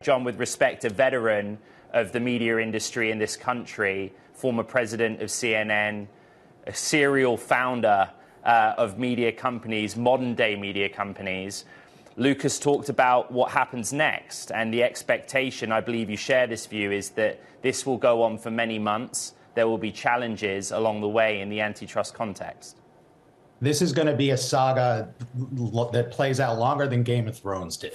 John, with respect, a veteran of the media industry in this country, former president of CNN, a serial founder of media companies, modern day media companies. Lucas talked about what happens next, and the expectation, I believe you share this view, is that this will go on for many months. There will be challenges along the way in the antitrust context. This is going to be a saga that plays out longer than Game of Thrones did,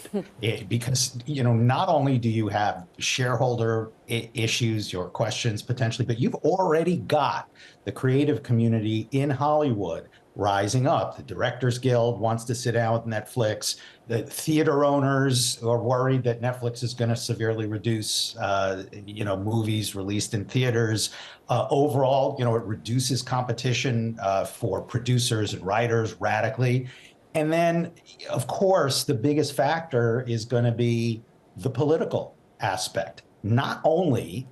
because, not only do you have shareholder issues, your questions potentially, but you've already got the creative community in Hollywood rising up. The Directors Guild wants to sit down with Netflix. The theater owners are worried that Netflix is going to severely reduce, movies released in theaters. Overall, it reduces competition for producers and writers radically. And then, of course, the biggest factor is going to be the political aspect. Not only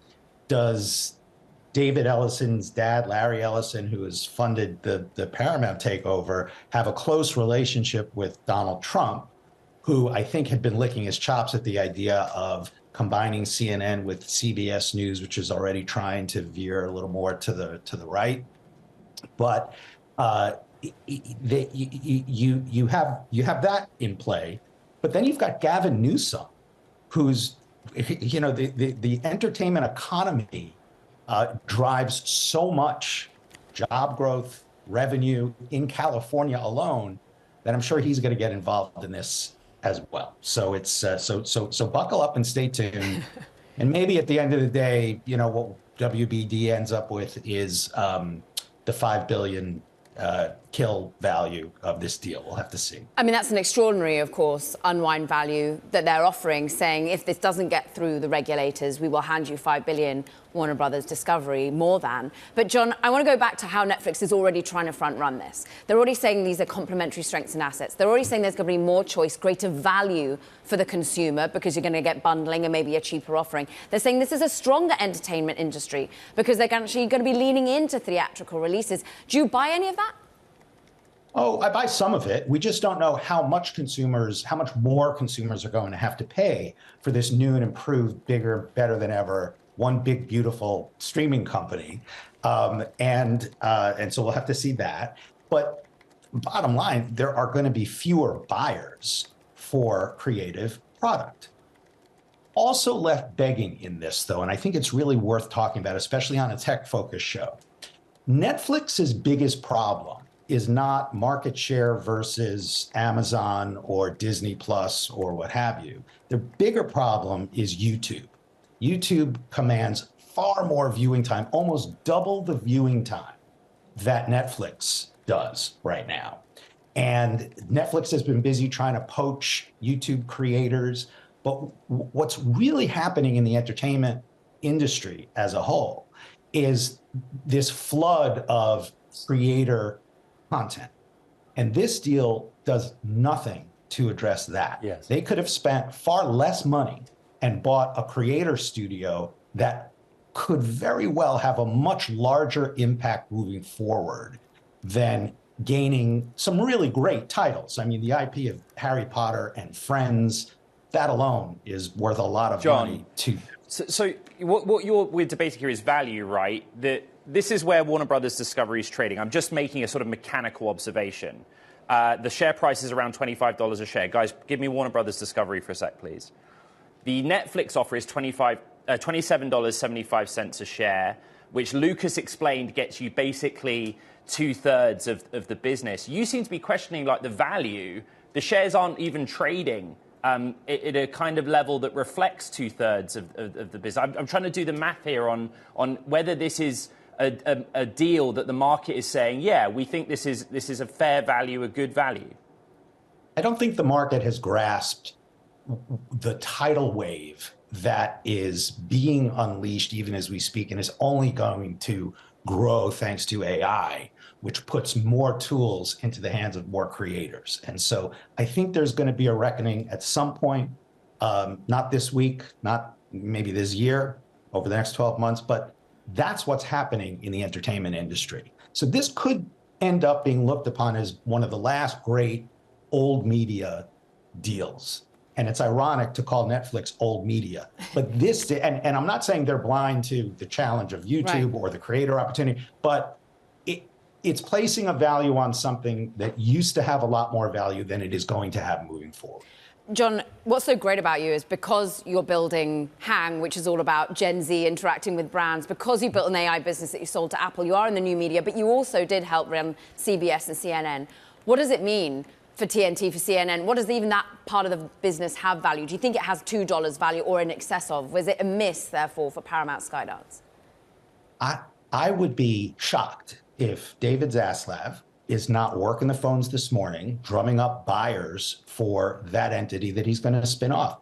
does David Ellison's dad, Larry Ellison, who has funded the Paramount takeover, have a close relationship with Donald Trump, who I think had been licking his chops at the idea of combining CNN with CBS News, which is already trying to veer a little more to the right. But you have that in play. But then you've got Gavin Newsom, who's the entertainment economy drives so much job growth, revenue in California alone, that I'm sure he's going to get involved in this as well. So it's so buckle up and stay tuned. And maybe at the end of the day, what WBD ends up with is the $5 billion kill value of this deal. We'll have to see. I mean, that's an extraordinary, of course, unwind value that they're offering, saying if this doesn't get through the regulators, we will hand you $5 billion, Warner Brothers Discovery, more than. But John, I want to go back to how Netflix is already trying to front run this. They're already saying these are complementary strengths and assets. They're already saying there's going to be more choice, greater value for the consumer because you're going to get bundling and maybe a cheaper offering. They're saying this is a stronger entertainment industry because they're actually going to be leaning into theatrical releases. Do you buy any of that? Oh, I buy some of it. We just don't know how much more consumers are going to have to pay for this new and improved, bigger, better than ever, one big, beautiful streaming company. And so we'll have to see that. But bottom line, there are going to be fewer buyers for creative product. Also left begging in this, though, and I think it's really worth talking about, especially on a tech-focused show. Netflix's biggest problem is not market share versus Amazon or Disney Plus or what have you. The bigger problem is YouTube. YouTube commands far more viewing time, almost double the viewing time that Netflix does right now. And Netflix has been busy trying to poach YouTube creators. But what's really happening in the entertainment industry as a whole is this flood of creator content. And this deal does nothing to address that. Yes. They could have spent far less money and bought a creator studio that could very well have a much larger impact moving forward than gaining some really great titles. I mean, the IP of Harry Potter and Friends, that alone is worth a lot of money to. So what we're debating here is value, right? This is where Warner Brothers Discovery is trading. I'm just making a sort of mechanical observation. The share price is around $25 a share. Guys, give me Warner Brothers Discovery for a sec, please. The Netflix offer is $27.75 a share, which Lucas explained gets you basically 2/3 of the business. You seem to be questioning the value. The shares aren't even trading at a kind of level that reflects 2/3 of the business. I'm trying to do the math here on whether this is a deal that the market is saying, yeah, we think this is a fair value, a good value. I don't think the market has grasped the tidal wave that is being unleashed even as we speak, and is only going to grow thanks to AI, which puts more tools into the hands of more creators. And so I think there's going to be a reckoning at some point, not this week, not maybe this year, over the next 12 months, but that's what's happening in the entertainment industry. So this could end up being looked upon as one of the last great old media deals. And it's ironic to call Netflix old media. But this, and I'm not saying they're blind to the challenge of YouTube or the creator opportunity, but it's placing a value on something that used to have a lot more value than it is going to have moving forward. Jon, what's so great about you is because you're building Hang, which is all about Gen Z interacting with brands, because you built an AI business that you sold to Apple, you are in the new media, but you also did help run CBS and CNN. What does it mean for TNT, for CNN? What does even that part of the business have value? Do you think it has $2 value or in excess of? Was it a miss, therefore, for Paramount Skydance? I would be shocked if David Zaslav is not working the phones this morning, drumming up buyers for that entity that he's going to spin off.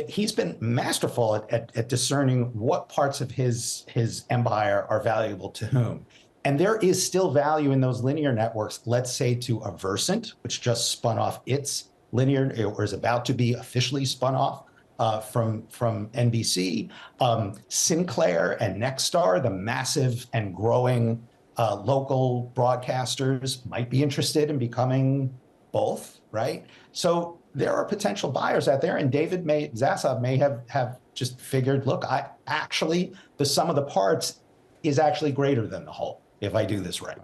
He's been masterful at discerning what parts of his empire are valuable to whom. And there is still value in those linear networks, let's say to a Versant, which just spun off its linear, or is about to be officially spun off from NBC. Sinclair and Nexstar, the massive and growing local broadcasters, might be interested in becoming both, right? So there are potential buyers out there, and Zaslav may have just figured, look, the sum of the parts is actually greater than the whole if I do this right.